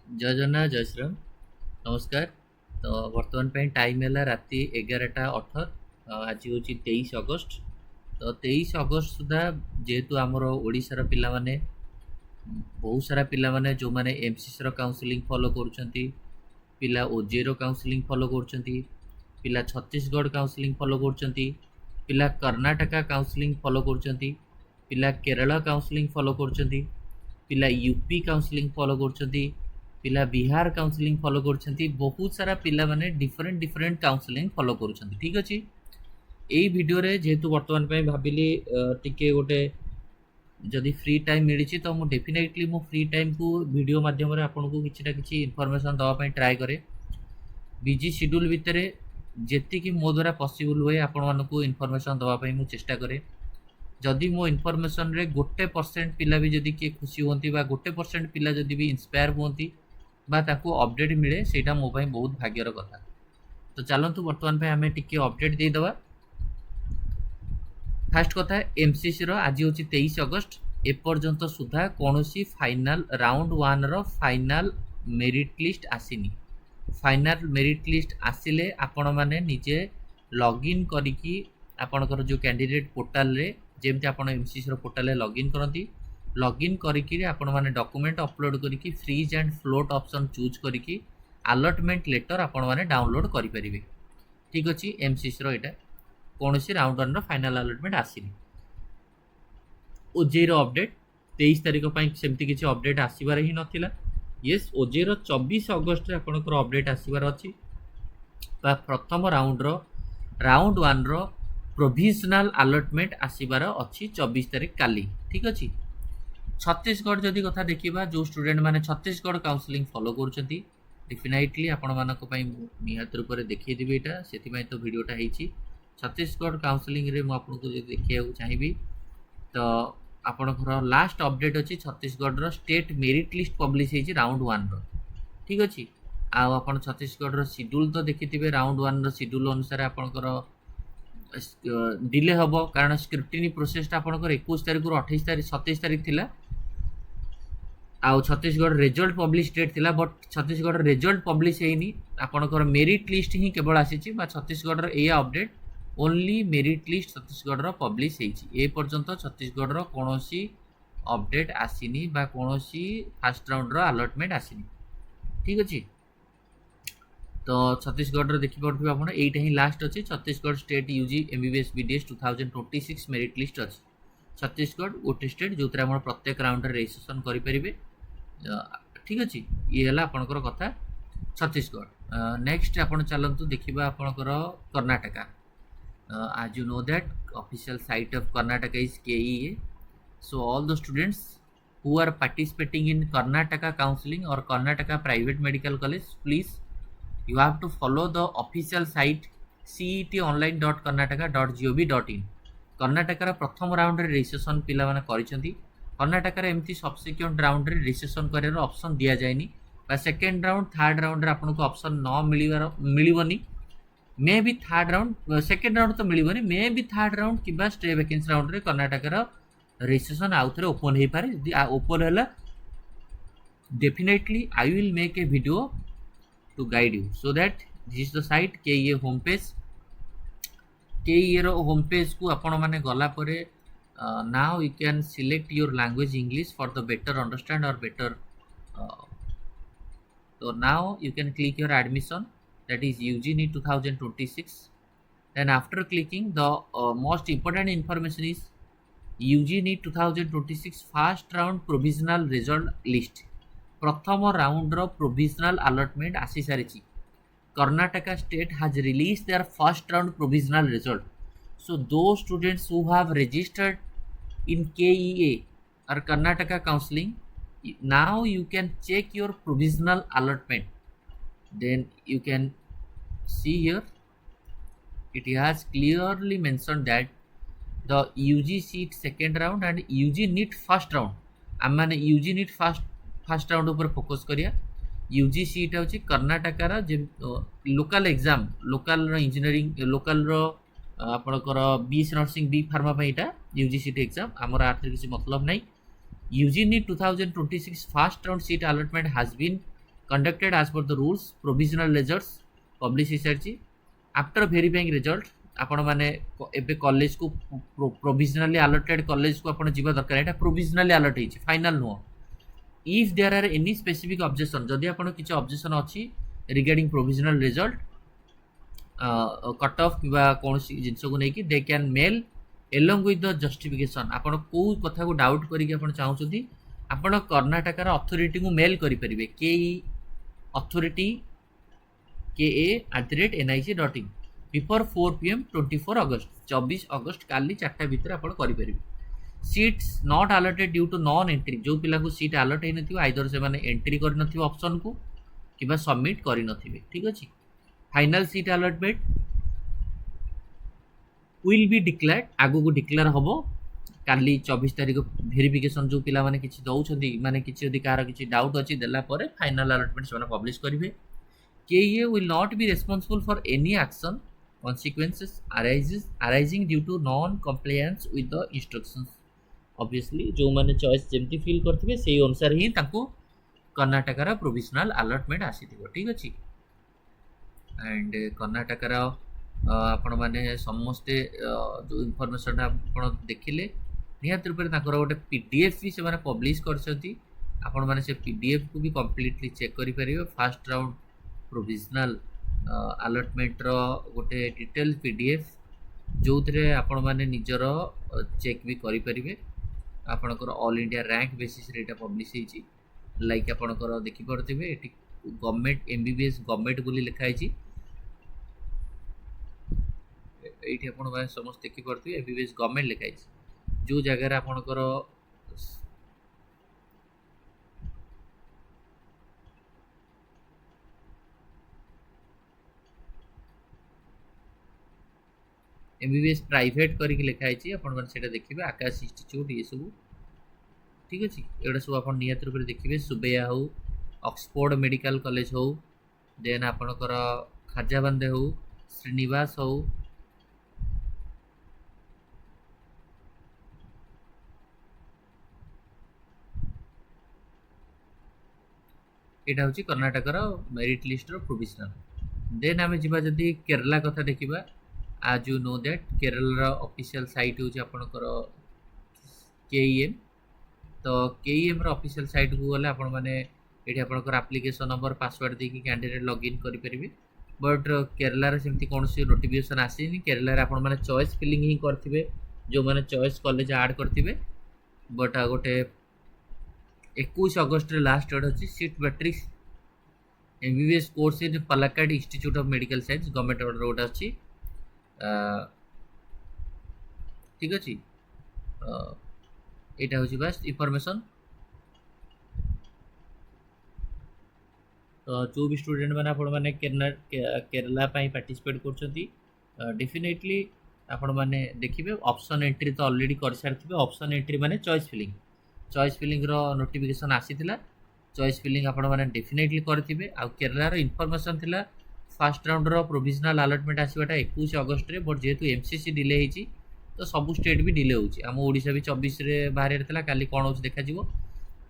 जय जगन्नाथ जय श्रीराम नमस्कार। तो वर्तमान पे टाइम है राति 11:18। आज हूँ 23 अगस्ट। तो 23 अगस्ट सुधा जेहेतु आमर ओडिशार पिला माने बहुत सारा पिला माने जो माने एमसीसी काउंसलिंग फॉलो करुँच, पिला ओजेई काउंसलिंग फॉलो करुँच, पिला छत्तीसगढ़ काउंसलिंग फॉलो करुँच, पिला कर्नाटका काउंसलिंग फॉलो करुँच, पिला केरला काउंसलिंग फॉलो करुँच, पिला यूपी काउंसलिंग फॉलो करुँच, पिला बिहार काउंसलिंग फॉलो करुँच। बहुत सारा पिला माने डिफरेंट डिफरेंट काउंसलिंग फॉलो करुँच। ठीक अच्छे। यही वीडियो रे जेहेतु वर्तमान पे भाविली टिके गोटे जदि फ्री टाइम मिली तो मुझे डेफिनेटली मो फ्री टाइम को वीडियो माध्यम आपन को किसी ना किसी इनफॉरमेशन दवाई ट्राए करे। बिजी शेड्यूल भितर जी मो द्वारा पॉसिबल हुए आपण मानक इनफॉरमेशन दवाई मुझे चेष्टा करे। जदि मो इनफॉरमेशन रे 1% पिला भी जदि किए खुशी होती 1% पिला जदि भी इंस्पायर होती अपडेट मिले सेटा मो भाई बहुत भाग्यर कथा। तो चलतु बर्तमान आम टी अपडेट देदेवा। फास्ट कथा एमसीसी आज हूँ 23 अगस्ट एपर्यंत सुधा कौन final round one final merit list आसीनी। फाइनाल मेरिट लिस्ट आसिले आपण मैंने निजे लॉगिन करिकी आपणकर जो कैंडिडेट पोर्टाल रे जेमती आपण एमसीसी पोर्टाल लॉगिन करती लॉगिन करिकी आपण माने डॉक्यूमेंट अपलोड करिकी freeze and float option choose करिकी अलॉटमेंट लेटर आपण माने डाउनलोड करि परिबे। ठीक अछि। एमसीसी रो एटा कोनोसी round one row final allotment आसीनी। OJEE रो अपडेट 23 तारिख पई सेमती किछि अपडेट आसीबार ही नथिला। यस ओजेई रो 24 अगस्त रे आपनकर अपडेट आसीबार अछि। प्रथम round one row provisional allotment आसीबार अच्छी 24 तारिख काली। ठीक अच्छे। छत्तीसगढ़ जदि कथा देखा जो स्टूडेंट माने छत्तीसगढ़ काउंसलिंग फॉलो करुँच डेफिनेटली आपण मानक निहत रूप से देखीदेवी यहाँ से तो वीडियोटा होती छत्तीसगढ़ काउंसलिंग रे मुझे देखा चाहिए। तो आपणकर लास्ट अपडेट अच्छी Chhattisgarh state merit list publish होती राउंड वन रो। ठीक अच्छे। आप छत्तीसगढ़ शेड्यूल तो देखिथे राउंड वन रो शेड्यूल अनुसार आपणकर डिले हम कारण स्क्रूटिनी प्रोसेसटा आपंकर 21 तारिख रु 28 तारिख 27 तारिख थिला। आउ छत्तीसगढ़ रिजल्ट पब्लिश डेट थिला बट छत्तीसगढ़ रिजल्ट पब्लिश होनी आपंकर मेरिट लिस्ट ही केवल आसी छत्तीसगढ़ यह update only merit list Chhattisgarh publish होती। पर्यंत छत्तीसगढ़ कौन अपडेट आसीनी कौन फास्ट राउंड अलॉटमेंट आसीनी। ठीक अच्छे। तो छत्तीसगढ़ देखिपे आप यहीटा ही लास्ट अच्छे Chhattisgarh state UG MBBS BDS 2026 merit list अच्छी छत्तीसगढ़ गोटे स्टेट जो प्रत्येक राउंड रजिस्ट्रेशन करेंगे। ठीक अच्छे। ये आपंकर कथा छत्तीसगढ़। नेक्स्ट आप चलतु देखा आपंकर कर्नाटका। आज you know that official site of Karnataka is KEA। So all the students who are participating in Karnataka counselling और Karnataka private medical college please you have to follow the official site cetonline.karnataka.gov.in। कर्नाटकार प्रथम राउंड रजिस्ट्रेशन पिला माने करिसेंती। कर्नाटकार एमती subsequent round registration करार option दिया जाएनी सेकेंड राउंड थर्ड राउंड रे आपनको ऑप्शन न मिलिबनी मे भी थर्ड राउंड सेकेंड राउंड तो मिलिबनी मे भी थर्ड राउंड किबा स्टे वैकेंसी राउंड रे कर्नाटकार रजिस्ट्रेशन आउ थे ओपन हो पारे। यदि ओपन है definitely I will make a video to guide you so that this is the site KEA homepage। KEA row homepage को आपण माने गला परे now you can select your language English for the better understand or better so now you can click your admission that is UG NEET 2026। then after clicking the most important information is UG NEET 2026 first round provisional result list। प्रथम round रो provisional allotment आसी सारी। Karnataka state has release their first round provisional result. So those students who have registered in KEA और Karnataka counselling now you can check your provisional allotment. Then you can see here it has clearly mentioned that the UG seat second round and UG NEET first round आम मैंने UG NEEट first round ऊपर focus करिया। UG seat हूँ कर्नाटकार local exam local engineering local आपणकर BSc nursing B pharma यहाँ UG seat exam आमर आर्थिक किसी मतलब नहीं। UG NEET 2026 first round seat allotment has been conducted as per the rules provisional results publish हो सारी आफ्टर वेरीफाइंग रिजल्ट आपण मैंने एबे कॉलेज को प्रोविजनली अलॉटेड कॉलेज को आपण जीवा दरकार एटा प्रोविजनली अलॉट होइछि final no if there are any specific objection जदि आपण किछि ऑब्जेक्शन अछि regarding provisional result cut off किबा कोनसी जिंस को नै कि they can mail along with the justification आपण को कथा को डाउट करिक आपण चाहउछथि आपण कर्नाटक रा अथॉरिटी को मेल करि परिबे के अथॉरिटी ka@nic.in बिफोर 4 PM 24 अगस्त 24 अगस्त काली 4टा भितर आपण करि परिबे seats not allotted due to non entry जो पिला को सीट अलॉट हे नथिबो आइदर से माने एंट्री कर नथिबो ऑप्शन को किबा सबमिट करि नथिबे ठीक अछि final seat allotment will be declared आगु को डिक्लेयर होबो काली 24 तारिख वेरिफिकेशन जो पिला माने किछि दउछथि माने किछि यदि कार किछि डाउट अछि देला परे फाइनल अलॉटमेंट से पब्लिश करिवे KA will not be responsible for any action consequences arising due to non-compliance with the instructions. Obviously, जो मैंने चॉइस जेमती फील करथिबे सेही अनुसार ही तांको कर्नाटक रा प्रोविजनल अलॉटमेंट आसीथिबो ठीक अछि एंड कर्नाटक रा आपण माने समस्ते जो इन्फॉर्मेशन आपण देखिले निहात रूप रे तांकर गोटे पीडीएफ भी से माने पब्लिश करछथि आपण माने से पीडीएफ को भी कंप्लीटली चेक करि परिबे फर्स्ट राउंड प्रोविजनल अलॉटमेंट रो गोटे डिटेल पीडीएफ जो थे आपण माने निजर चेक भी करि परिबे आपणकर ऑल इंडिया रैंक बेसिस रे एटा पब्लिश होईची लाइक आपणकर देखि परथिबे एटी गवर्नमेंट एमबीबीएस गवर्नमेंट बोली लिखा होईची एटी आपण माने समस्त देखि परथिबे एमबीबीएस गवर्नमेंट लिखा होईची जो जगह रे आपणकर एमबीबीएस प्राइवेट करके लिखा है अपन मैंने देखिए आकाश इंस्टीट्यूट ये सब ठीक अच्छे एटा सब आप निहत रूप देखिए सुबैया हो ऑक्सफोर्ड मेडिकल कॉलेज हो देन आपणकर खाजाबांधे हो श्रीनिवास हो यहाँ हूँ कर्नाटकर मेरिट लिस्ट प्रोविजनल देन आम जा जदि केरला कथा देखा as you know that Kerala official site होची आपनकर केईएम तो केईएम रो ऑफिशियल साइट को गले आपण माने एठी आपनकर एप्लीकेशन नंबर पासवर्ड देकी कैंडिडेट लॉगिन करि परिबे बट केरला रे सेमती कोनसी नोटिफिकेशन आसीनी केरला रे आपण माने चॉइस फिलिंग ही करथिबे जो माने चॉइस कॉलेज ऐड करथिबे बट गोटे 21 अगस्त रे लास्ट डेट अछि seat matrix MBBS course in Palakkad institute of medical science government order road अछि ठीक अच्छे यहाँ हूँ बास इनफॉरमेशन तो जो भी स्टूडेंट मैंने आपण मैंने केरला पार्टिसिपेट कर डेफिनेटली आपण मैंने देखिए ऑप्शन एंट्री तो ऑलरेडी कर सारी ऑप्शन एंट्री माने चॉइस फिलिंग रो नोटिफिकेशन आसीथिला चॉइस फिलिंग आपण मैंने डेफिनेटली करेंगे आ केरला इनफॉरमेशन थिला फास्ट राउंड रो प्रोविजनल अलॉटमेंट आसवाटा 21 अगस्त रे बट जेहेतु एमसीसी डिले होती तो सबू स्टेट भी डिले होची आम ओडिशा भी 24 रे बाहर था काली कौन हो देखा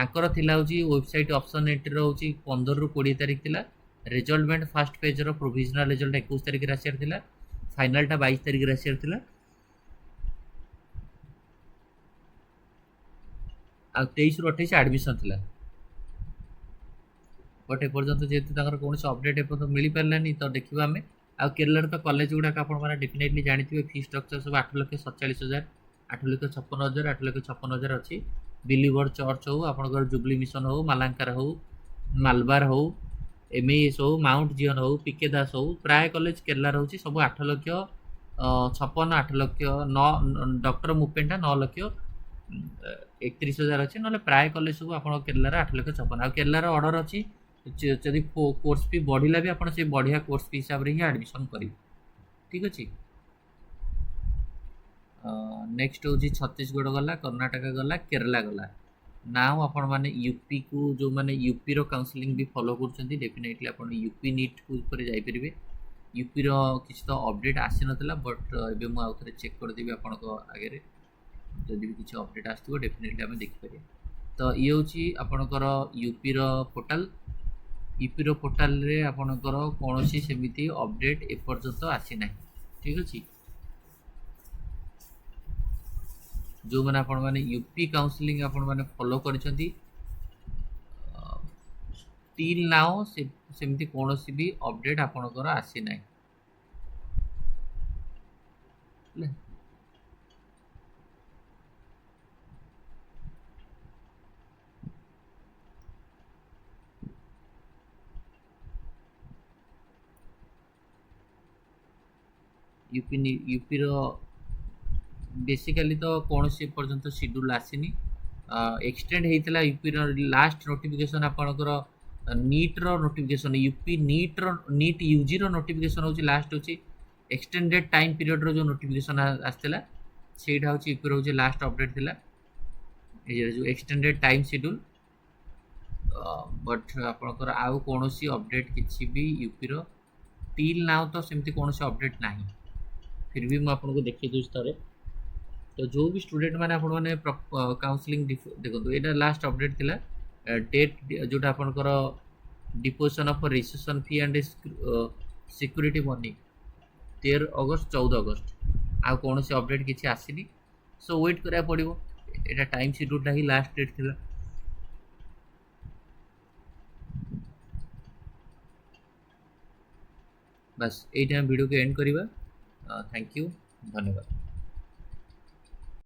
आंकर थिला होची वेबसाइट ऑप्शन एंट्री रो होची 15 रु 20 तारिख थिला रिजल्टमेंट फर्स्ट पेज रो प्रोविजनल रिजल्ट 21 तारिख राशियार थिला फाइनल टा 22 तारिख राशियार थिला आ 23 रु 28 एडमिशन थिला बट एपर्यंत जेहेतु कौन अपडेट एपर्यंत मिल पारानी तो देखा आम आ केरला तो कॉलेज गुड़ाक आपने डेफिनेटली जानते फी स्ट्रक्चर सब 8,47,000 8,56,000 8,56,000 अच्छी बिलीवर चर्च हो आपंकर जुबली मिशन हो मालांकार हो मालबार हो एमएएस हो माउंट जीवन हो पीके दास हो प्राय कॉलेज केरला रोचे सब 8,56,000 8,00,000 डॉक्टर मुपेंटा 9,31,000 अच्छे ना प्राय कॉलेज सब आप केरला 8,56,000 आ केरला ऑर्डर अच्छी जदि कोर्स फी बढ़ला भी आपड़ से बढ़िया कोर्स फी हिसाब से ही एडमिशन करेंगे ठीक अच्छे नेक्स्ट हूँ छत्तीसगढ़ गला कर्नाटक गला केरला गला नाउ आपण मैंने यूपी को जो मैंने यूपी रो काउंसलिंग भी फॉलो कर डेफिनेटली आप यूपी नीट को जापरेंगे यूपी रो किसी तो अपडेट आसी नाला बट एबे मु आउथरे चेक करदेवी आपण आगे जदि भी किसी अपडेट आसो डेफिनेटली आम देखिपर तो ये हूँ आपणकर यूपी रो पोर्टाल यूपीर पोर्टाल रे आपणकर कौन सेमती अपडेट एपर्यंत आसी ना ठीक अच्छे जो मैंने आपण मैंने यूपी काउंसलिंग आपण मैंने फॉलो करिसेंती टिल नाउ सेमती कौन भी अपडेट आपणकर आसी ना यूपी रो बेसिकली तो कौन से पर्यंत शेड्यूल आसीनी एक्सटेंड होता यूपी लास्ट नोटिफिकेशन आपणकर नीट रो नोटिफिकेशन यूपी नीट यूजी रो नोटिफिकेशन हूँ लास्ट हूँ एक्सटेंडेड टाइम पीरियड रो जो नोटिफिकेशन आसला सेटा हूँ यूपी रो लास्ट अपडेट थिला जो एक्सटेंडेड टाइम शेड्यूल बट आपणकर आउ कौन अपडेट किसी भी यूपी रो टिल नाउ तो सेमती कौन अपडेट ना फिर भी मुझे आपको देखी दूसरी थोड़े तो जो भी स्टूडेंट मैंने आपण मैंने काउंसलिंग देखो ये लास्ट अपडेट थिला डेट जोटा आपणकर deposition of registration fee and security money 13 अगस्त 14 अगस्त आ कौन से अपडेट किसी आसीनी सो वेट करा पड़ो ये टाइम शेड्यूल ही लास्ट डेट थिला बस ये वीडियो को एंड करवा थैंक यू धन्यवाद।